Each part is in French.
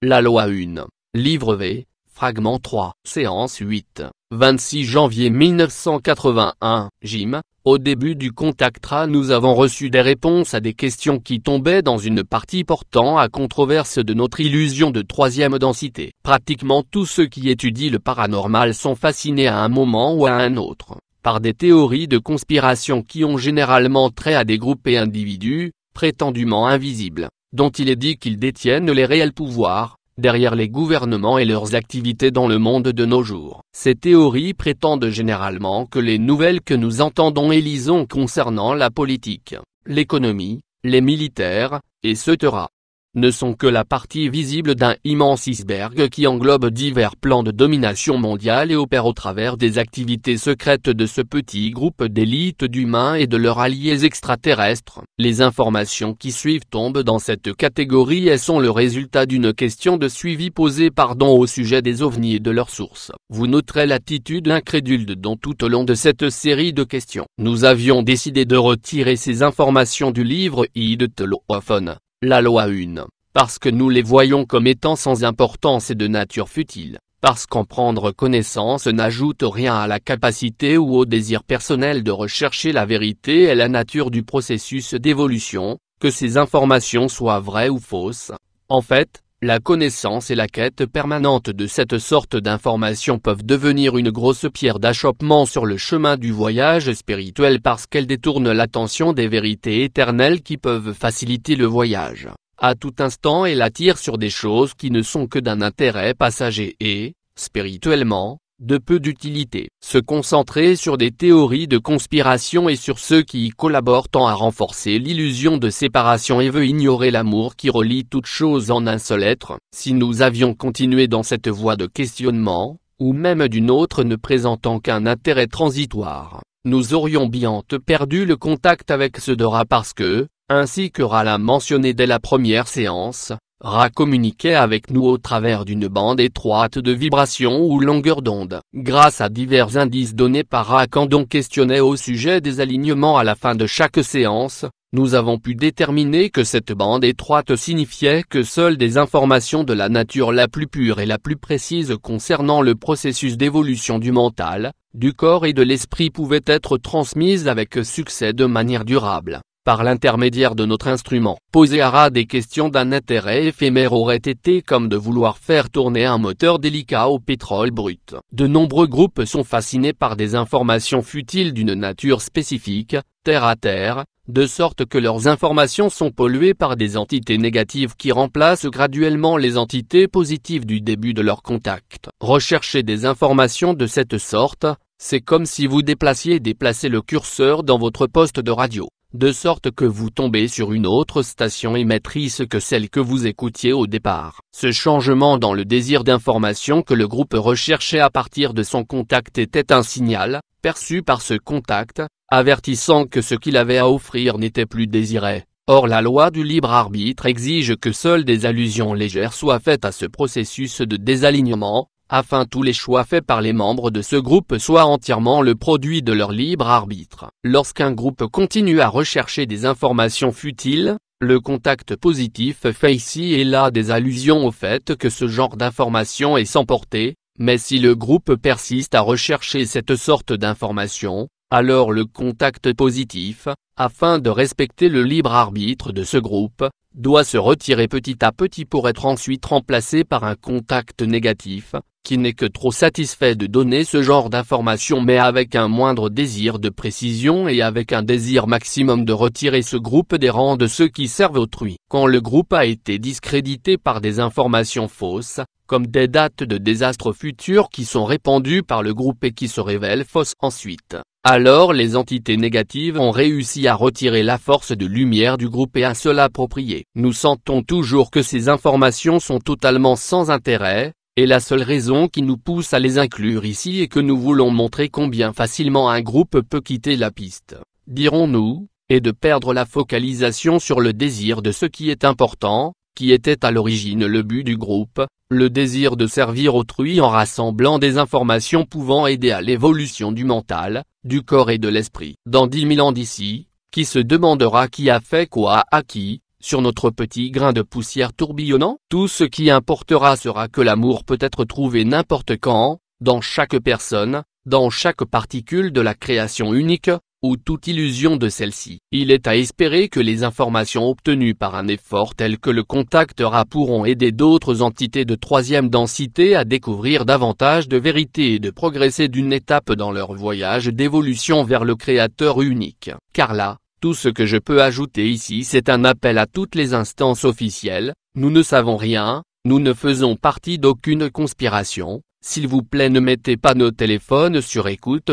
La loi 1. Livre V, fragment 3. Séance 8. 26 janvier 1981. Jim, au début du Contactra nous avons reçu des réponses à des questions qui tombaient dans une partie portant à controverse de notre illusion de troisième densité. Pratiquement tous ceux qui étudient le paranormal sont fascinés à un moment ou à un autre par des théories de conspiration qui ont généralement trait à des groupes et individus, prétendument invisibles, dont il est dit qu'ils détiennent les réels pouvoirs, derrière les gouvernements et leurs activités dans le monde de nos jours. Ces théories prétendent généralement que les nouvelles que nous entendons et lisons concernant la politique, l'économie, les militaires, etc., ne sont que la partie visible d'un immense iceberg qui englobe divers plans de domination mondiale et opère au travers des activités secrètes de ce petit groupe d'élite d'humains et de leurs alliés extraterrestres. Les informations qui suivent tombent dans cette catégorie et sont le résultat d'une question de suivi posée au sujet des ovnis et de leurs sources. Vous noterez l'attitude incrédule de Don tout au long de cette série de questions. Nous avions décidé de retirer ces informations du livre de Tolophone. La loi 1, parce que nous les voyons comme étant sans importance et de nature futile, parce qu'en prendre connaissance n'ajoute rien à la capacité ou au désir personnel de rechercher la vérité et la nature du processus d'évolution, que ces informations soient vraies ou fausses. En fait, la connaissance et la quête permanente de cette sorte d'informations peuvent devenir une grosse pierre d'achoppement sur le chemin du voyage spirituel parce qu'elles détournent l'attention des vérités éternelles qui peuvent faciliter le voyage à tout instant et l'attirent sur des choses qui ne sont que d'un intérêt passager et, spirituellement, de peu d'utilité. Se concentrer sur des théories de conspiration et sur ceux qui y collaborent tend à renforcer l'illusion de séparation et veut ignorer l'amour qui relie toutes choses en un seul être. Si nous avions continué dans cette voie de questionnement, ou même d'une autre ne présentant qu'un intérêt transitoire, nous aurions bientôt perdu le contact avec ce de Ra parce que, ainsi que Ra l'a mentionné dès la première séance, Ra communiquait avec nous au travers d'une bande étroite de vibrations ou longueur d'onde. Grâce à divers indices donnés par Ra quand on questionnait au sujet des alignements à la fin de chaque séance, nous avons pu déterminer que cette bande étroite signifiait que seules des informations de la nature la plus pure et la plus précise concernant le processus d'évolution du mental, du corps et de l'esprit pouvaient être transmises avec succès de manière durable. Par l'intermédiaire de notre instrument. Poser à Ra des questions d'un intérêt éphémère aurait été comme de vouloir faire tourner un moteur délicat au pétrole brut. De nombreux groupes sont fascinés par des informations futiles d'une nature spécifique, terre à terre, de sorte que leurs informations sont polluées par des entités négatives qui remplacent graduellement les entités positives du début de leur contact. Rechercher des informations de cette sorte, c'est comme si vous déplaciez le curseur dans votre poste de radio, de sorte que vous tombez sur une autre station émettrice que celle que vous écoutiez au départ. Ce changement dans le désir d'information que le groupe recherchait à partir de son contact était un signal, perçu par ce contact, avertissant que ce qu'il avait à offrir n'était plus désiré. Or la loi du libre arbitre exige que seules des allusions légères soient faites à ce processus de désalignement, afin tous les choix faits par les membres de ce groupe soient entièrement le produit de leur libre arbitre. Lorsqu'un groupe continue à rechercher des informations futiles, le contact positif fait ici et là des allusions au fait que ce genre d'information est sans portée, mais si le groupe persiste à rechercher cette sorte d'information, alors le contact positif, afin de respecter le libre arbitre de ce groupe, doit se retirer petit à petit pour être ensuite remplacé par un contact négatif, qui n'est que trop satisfait de donner ce genre d'information mais avec un moindre désir de précision et avec un désir maximum de retirer ce groupe des rangs de ceux qui servent autrui. Quand le groupe a été discrédité par des informations fausses, comme des dates de désastres futurs qui sont répandues par le groupe et qui se révèlent fausses ensuite, alors les entités négatives ont réussi à retirer la force de lumière du groupe et à se l'approprier. Nous sentons toujours que ces informations sont totalement sans intérêt, et la seule raison qui nous pousse à les inclure ici est que nous voulons montrer combien facilement un groupe peut quitter la piste, dirons-nous, et de perdre la focalisation sur le désir de ce qui est important, qui était à l'origine le but du groupe, le désir de servir autrui en rassemblant des informations pouvant aider à l'évolution du mental, du corps et de l'esprit. Dans 10 000 ans d'ici, qui se demandera qui a fait quoi à qui, sur notre petit grain de poussière tourbillonnant. Tout ce qui importera sera que l'amour peut être trouvé n'importe quand, dans chaque personne, dans chaque particule de la création unique, ou toute illusion de celle-ci. Il est à espérer que les informations obtenues par un effort tel que le contact Ra pourront aider d'autres entités de troisième densité à découvrir davantage de vérité et de progresser d'une étape dans leur voyage d'évolution vers le Créateur unique. Car là, tout ce que je peux ajouter ici c'est un appel à toutes les instances officielles, nous ne savons rien, nous ne faisons partie d'aucune conspiration, s'il vous plaît ne mettez pas nos téléphones sur écoute.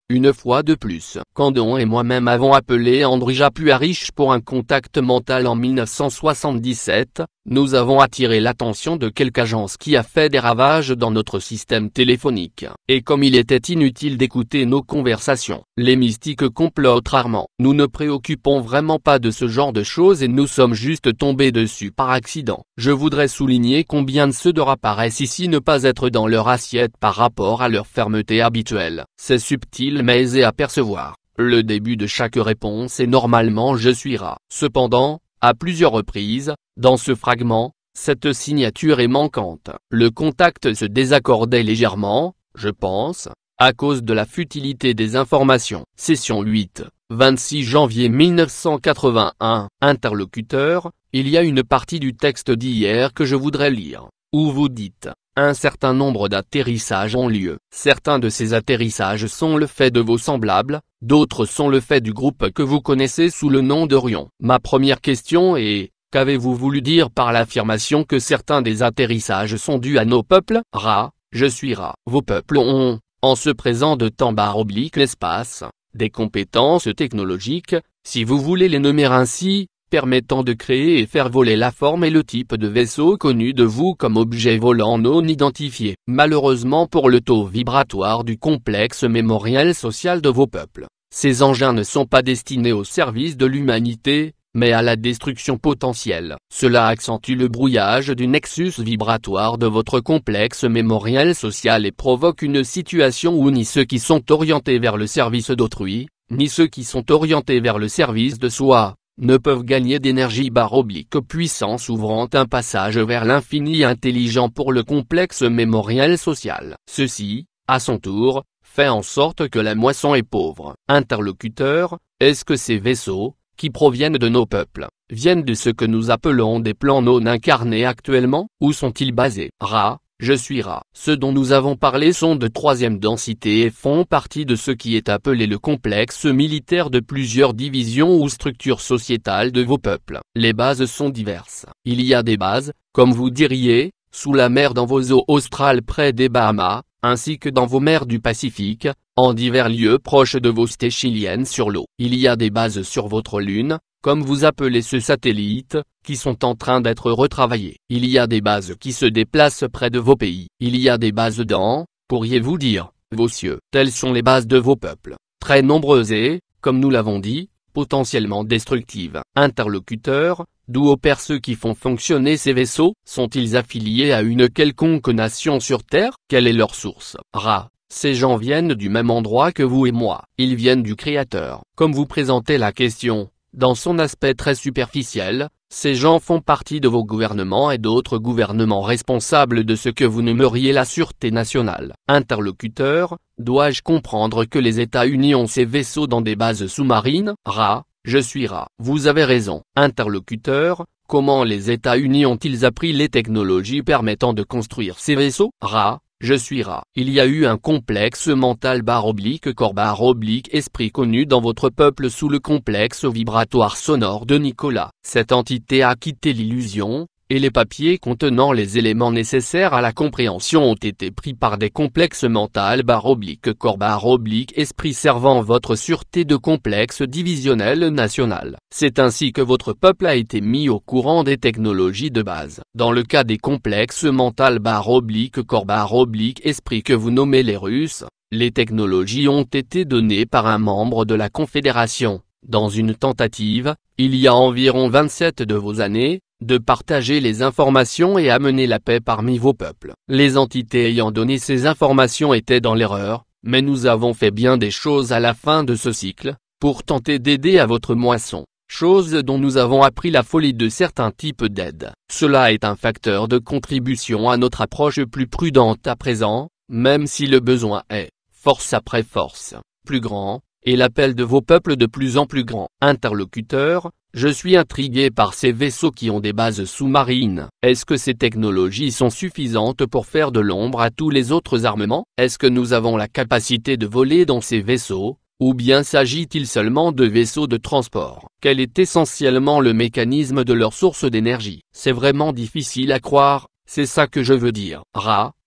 Une fois de plus, Candon et moi-même avons appelé Andrija Puarich pour un contact mental en 1977, nous avons attiré l'attention de quelque agence qui a fait des ravages dans notre système téléphonique. Et comme il était inutile d'écouter nos conversations, les mystiques complotent rarement. Nous ne préoccupons vraiment pas de ce genre de choses et nous sommes juste tombés dessus par accident. Je voudrais souligner combien de ceux d'Aura paraissent ici ne pas être dans leur assiette par rapport à leur fermeté habituelle. C'est subtil mais aisé à percevoir. Le début de chaque réponse est normalement « Je suis Ra ». Cependant, à plusieurs reprises, dans ce fragment, cette signature est manquante. Le contact se désaccordait légèrement, je pense, à cause de la futilité des informations. Session 8, 26 janvier 1981. Interlocuteur, il y a une partie du texte d'hier que je voudrais lire, où vous dites « Un certain nombre d'atterrissages ont lieu. Certains de ces atterrissages sont le fait de vos semblables, d'autres sont le fait du groupe que vous connaissez sous le nom d'Orion. » Ma première question est, qu'avez-vous voulu dire par l'affirmation que certains des atterrissages sont dus à nos peuples? Ra, je suis Ra. Vos peuples ont, en ce présent de temps /espace, des compétences technologiques, si vous voulez les nommer ainsi, permettant de créer et faire voler la forme et le type de vaisseau connu de vous comme objet volant non identifié. Malheureusement pour le taux vibratoire du complexe mémoriel social de vos peuples, ces engins ne sont pas destinés au service de l'humanité, mais à la destruction potentielle. Cela accentue le brouillage du nexus vibratoire de votre complexe mémoriel social et provoque une situation où ni ceux qui sont orientés vers le service d'autrui, ni ceux qui sont orientés vers le service de soi, ne peuvent gagner d'énergie /puissance ouvrant un passage vers l'infini intelligent pour le complexe mémoriel social. Ceci, à son tour, fait en sorte que la moisson est pauvre. Interlocuteur, est-ce que ces vaisseaux, qui proviennent de nos peuples, viennent de ce que nous appelons des plans non incarnés actuellement? Où sont-ils basés? Ra, je suis Ra. Ceux dont nous avons parlé sont de troisième densité et font partie de ce qui est appelé le complexe militaire de plusieurs divisions ou structures sociétales de vos peuples. Les bases sont diverses. Il y a des bases, comme vous diriez, sous la mer dans vos eaux australes près des Bahamas, ainsi que dans vos mers du Pacifique, en divers lieux proches de vos cités chiliennes sur l'eau. Il y a des bases sur votre lune, comme vous appelez ce satellite, qui sont en train d'être retravaillées. Il y a des bases qui se déplacent près de vos pays. Il y a des bases dans, pourriez-vous dire, vos cieux. Telles sont les bases de vos peuples, très nombreuses et, comme nous l'avons dit, potentiellement destructives. Interlocuteur, d'où opèrent ceux qui font fonctionner ces vaisseaux? Sont-ils affiliés à une quelconque nation sur Terre? Quelle est leur source? Ra, ces gens viennent du même endroit que vous et moi. Ils viennent du Créateur. Comme vous présentez la question, dans son aspect très superficiel, ces gens font partie de vos gouvernements et d'autres gouvernements responsables de ce que vous nommeriez la sûreté nationale. Interlocuteur, dois-je comprendre que les États-Unis ont ces vaisseaux dans des bases sous-marines? Ra, je suis Ra. Vous avez raison. Interlocuteur, comment les États-Unis ont-ils appris les technologies permettant de construire ces vaisseaux? Ra, je suis Ra. Il y a eu un complexe mental /corps /esprit connu dans votre peuple sous le complexe vibratoire sonore de Nicolas. Cette entité a quitté l'illusion, et les papiers contenant les éléments nécessaires à la compréhension ont été pris par des complexes mental /corps /esprit servant votre sûreté de complexe divisionnel national. C'est ainsi que votre peuple a été mis au courant des technologies de base. Dans le cas des complexes mental /corps /esprit que vous nommez les Russes, les technologies ont été données par un membre de la Confédération, dans une tentative, il y a environ 27 de vos années, de partager les informations et amener la paix parmi vos peuples. Les entités ayant donné ces informations étaient dans l'erreur, mais nous avons fait bien des choses à la fin de ce cycle, pour tenter d'aider à votre moisson. chose dont nous avons appris la folie de certains types d'aide. Cela est un facteur de contribution à notre approche plus prudente à présent, même si le besoin est, force après force, plus grand, et l'appel de vos peuples de plus en plus grand. Interlocuteur, je suis intrigué par ces vaisseaux qui ont des bases sous-marines. Est-ce que ces technologies sont suffisantes pour faire de l'ombre à tous les autres armements? Est-ce que nous avons la capacité de voler dans ces vaisseaux? Ou bien s'agit-il seulement de vaisseaux de transport? Quel est essentiellement le mécanisme de leur source d'énergie? C'est vraiment difficile à croire, c'est ça que je veux dire.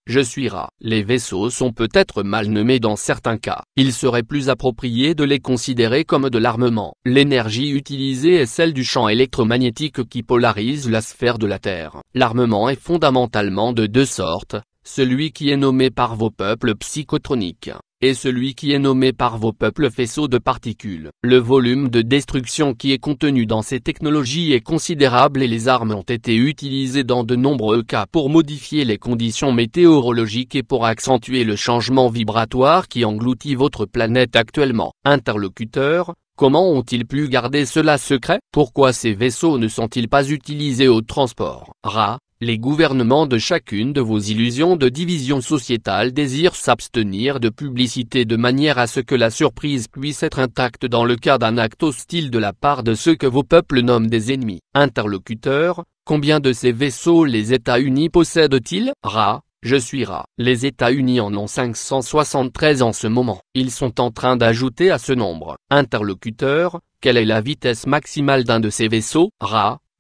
Je suis Ra. Les vaisseaux sont peut-être mal nommés dans certains cas. Il serait plus approprié de les considérer comme de l'armement. L'énergie utilisée est celle du champ électromagnétique qui polarise la sphère de la Terre. L'armement est fondamentalement de deux sortes, celui qui est nommé par vos peuples psychotroniques, et celui qui est nommé par vos peuples faisceaux de particules. Le volume de destruction qui est contenu dans ces technologies est considérable et les armes ont été utilisées dans de nombreux cas pour modifier les conditions météorologiques et pour accentuer le changement vibratoire qui engloutit votre planète actuellement. Interlocuteur, comment ont-ils pu garder cela secret? Pourquoi ces vaisseaux ne sont-ils pas utilisés au transport? Les gouvernements de chacune de vos illusions de division sociétale désirent s'abstenir de publicité de manière à ce que la surprise puisse être intacte dans le cas d'un acte hostile de la part de ceux que vos peuples nomment des ennemis. Interlocuteur, combien de ces vaisseaux les États-Unis possèdent-ils? Je suis Ra. Les États-Unis en ont 573 en ce moment. Ils sont en train d'ajouter à ce nombre. Interlocuteur, quelle est la vitesse maximale d'un de ces vaisseaux?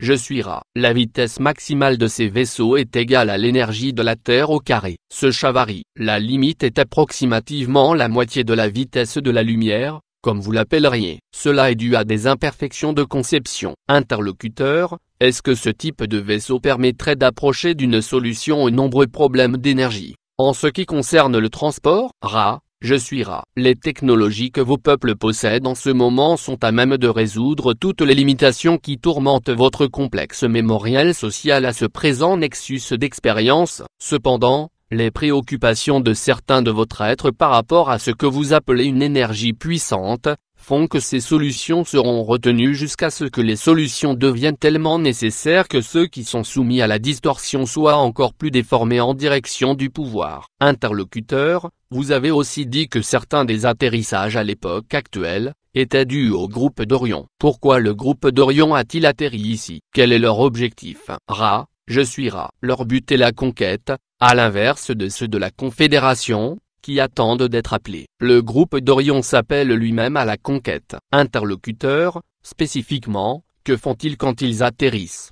Je suis Ra. La vitesse maximale de ces vaisseaux est égale à l'énergie de la Terre au carré. Ce chat varie. La limite est approximativement la moitié de la vitesse de la lumière, comme vous l'appelleriez. Cela est dû à des imperfections de conception. Interlocuteur, est-ce que ce type de vaisseau permettrait d'approcher d'une solution aux nombreux problèmes d'énergie? En ce qui concerne le transport, je suis Ra. Les technologies que vos peuples possèdent en ce moment sont à même de résoudre toutes les limitations qui tourmentent votre complexe mémoriel social à ce présent nexus d'expérience. Cependant, les préoccupations de certains de votre être par rapport à ce que vous appelez une énergie puissante, font que ces solutions seront retenues jusqu'à ce que les solutions deviennent tellement nécessaires que ceux qui sont soumis à la distorsion soient encore plus déformés en direction du pouvoir. Interlocuteur, vous avez aussi dit que certains des atterrissages à l'époque actuelle étaient dus au groupe d'Orion. Pourquoi le groupe d'Orion a-t-il atterri ici? Quel est leur objectif? Je suis Ra. Leur but est la conquête, à l'inverse de ceux de la Confédération, qui attendent d'être appelés. Le groupe d'Orion s'appelle lui-même à la conquête. Interlocuteur, spécifiquement, que font-ils quand ils atterrissent?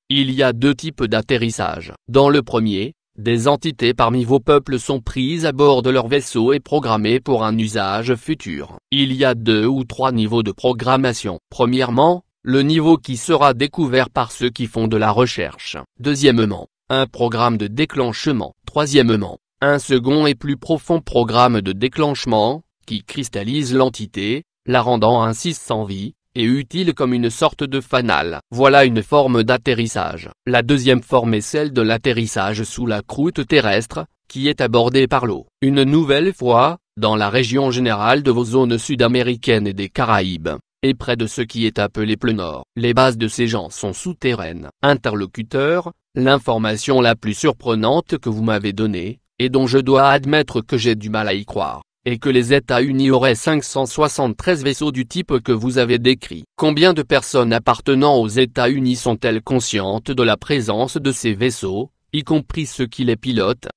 Il y a deux types d'atterrissage. Dans le premier, des entités parmi vos peuples sont prises à bord de leur vaisseau et programmées pour un usage futur. Il y a 2 ou 3 niveaux de programmation. Premièrement, le niveau qui sera découvert par ceux qui font de la recherche. Deuxièmement, un programme de déclenchement. Troisièmement, un second et plus profond programme de déclenchement, qui cristallise l'entité, la rendant ainsi sans vie, et utile comme une sorte de fanal. Voilà une forme d'atterrissage. La deuxième forme est celle de l'atterrissage sous la croûte terrestre, qui est abordée par l'eau. Une nouvelle fois, dans la région générale de vos zones sud-américaines et des Caraïbes, et près de ce qui est appelé le Nord. Les bases de ces gens sont souterraines. Interlocuteur, l'information la plus surprenante que vous m'avez donnée, et dont je dois admettre que j'ai du mal à y croire, et que les États-Unis auraient 573 vaisseaux du type que vous avez décrit. Combien de personnes appartenant aux États-Unis sont-elles conscientes de la présence de ces vaisseaux, y compris ceux qui les pilotent?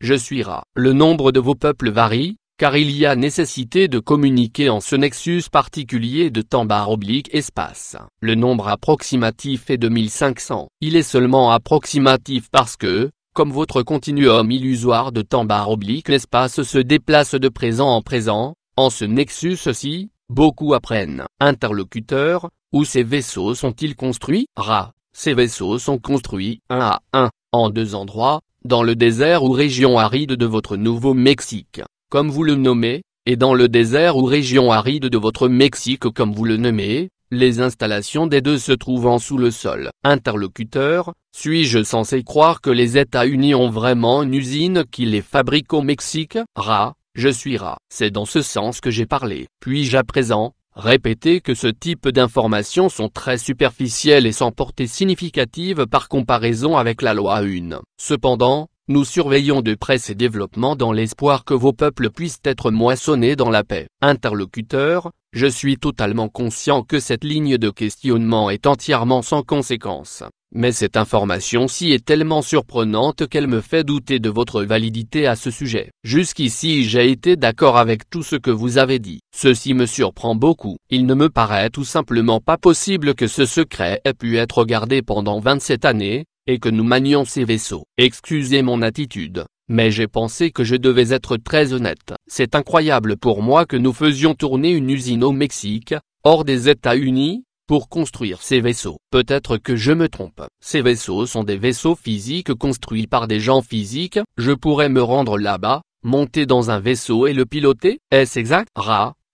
Je suis Ra. Le nombre de vos peuples varie, car il y a nécessité de communiquer en ce nexus particulier de temps/espace. Le nombre approximatif est de 1500. Il est seulement approximatif parce que, comme votre continuum illusoire de temps/espace se déplace de présent en présent, en ce nexus-ci, beaucoup apprennent. Interlocuteur, où ces vaisseaux sont-ils construits? Ces vaisseaux sont construits 1 à 1, en 2 endroits, dans le désert ou région aride de votre Nouveau-Mexique, comme vous le nommez, et dans le désert ou région aride de votre Mexique comme vous le nommez, les installations des deux se trouvant sous le sol. Interlocuteur, suis-je censé croire que les États-Unis ont vraiment une usine qui les fabrique au Mexique? Je suis Ra. C'est dans ce sens que j'ai parlé. Puis-je à présent, Répétez que ce type d'informations sont très superficielles et sans portée significative par comparaison avec la loi 1. Cependant, nous surveillons de près ces développements dans l'espoir que vos peuples puissent être moissonnés dans la paix. Interlocuteur, je suis totalement conscient que cette ligne de questionnement est entièrement sans conséquence. Mais cette information-ci est tellement surprenante qu'elle me fait douter de votre validité à ce sujet. Jusqu'ici j'ai été d'accord avec tout ce que vous avez dit. Ceci me surprend beaucoup. Il ne me paraît tout simplement pas possible que ce secret ait pu être gardé pendant 27 années, et que nous manions ces vaisseaux. Excusez mon attitude, mais j'ai pensé que je devais être très honnête. C'est incroyable pour moi que nous faisions tourner une usine au Mexique, hors des États-Unis, pour construire ces vaisseaux. Peut-être que je me trompe. Ces vaisseaux sont des vaisseaux physiques construits par des gens physiques. Je pourrais me rendre là-bas, monter dans un vaisseau et le piloter. Est-ce exact?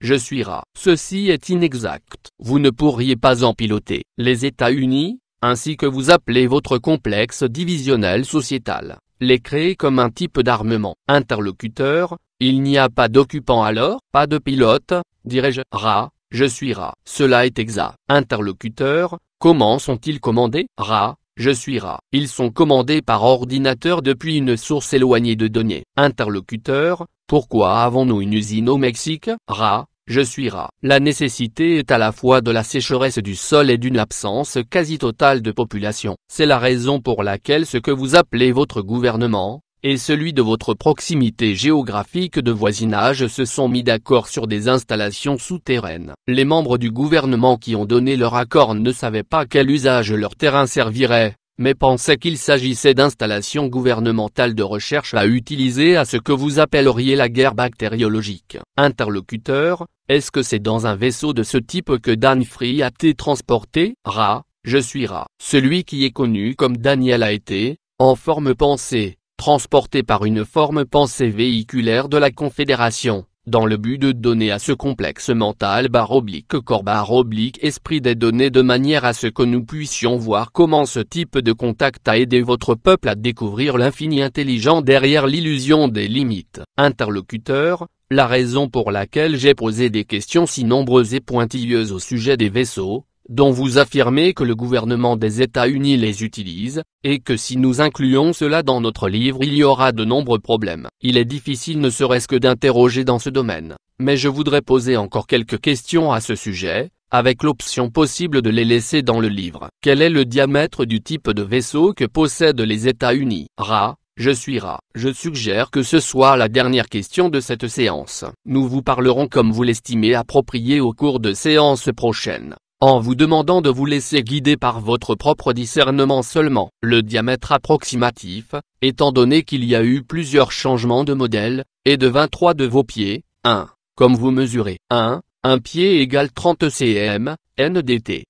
Je suis Ra. Ceci est inexact. Vous ne pourriez pas en piloter. Les États-Unis, ainsi que vous appelez votre complexe divisionnel sociétal, les créer comme un type d'armement. Interlocuteur, il n'y a pas d'occupant alors? Pas de pilote, dirais-je. Ra. Je suis Ra. Cela est exact. Interlocuteur, comment sont-ils commandés? Ra. Je suis Ra. Ils sont commandés par ordinateur depuis une source éloignée de données. Interlocuteur, pourquoi avons-nous une usine au Mexique? Ra. Je suis Ra. La nécessité est à la fois de la sécheresse du sol et d'une absence quasi totale de population. C'est la raison pour laquelle ce que vous appelez votre gouvernement, et celui de votre proximité géographique de voisinage se sont mis d'accord sur des installations souterraines. Les membres du gouvernement qui ont donné leur accord ne savaient pas quel usage leur terrain servirait, mais pensaient qu'il s'agissait d'installations gouvernementales de recherche à utiliser à ce que vous appelleriez la guerre bactériologique. Interlocuteur, est-ce que c'est dans un vaisseau de ce type que Dan Free a été transporté? Ra. Je suis Ra. Celui qui est connu comme Daniel a été, en forme pensée, transporté par une forme pensée véhiculaire de la Confédération, dans le but de donner à ce complexe mental /corps/esprit des données de manière à ce que nous puissions voir comment ce type de contact a aidé votre peuple à découvrir l'infini intelligent derrière l'illusion des limites. Interlocuteur, la raison pour laquelle j'ai posé des questions si nombreuses et pointilleuses au sujet des vaisseaux, dont vous affirmez que le gouvernement des États-Unis les utilise, et que si nous incluons cela dans notre livre il y aura de nombreux problèmes. Il est difficile ne serait-ce que d'interroger dans ce domaine, mais je voudrais poser encore quelques questions à ce sujet, avec l'option possible de les laisser dans le livre. Quel est le diamètre du type de vaisseau que possèdent les États-Unis? Ra. Je suis Ra. Je suggère que ce soit la dernière question de cette séance. Nous vous parlerons comme vous l'estimez approprié au cours de séances prochaines, en vous demandant de vous laisser guider par votre propre discernement seulement. Le diamètre approximatif, étant donné qu'il y a eu plusieurs changements de modèle, est de 23 de vos pieds. 1. Comme vous mesurez 1 pied égale 30 cm, NDT.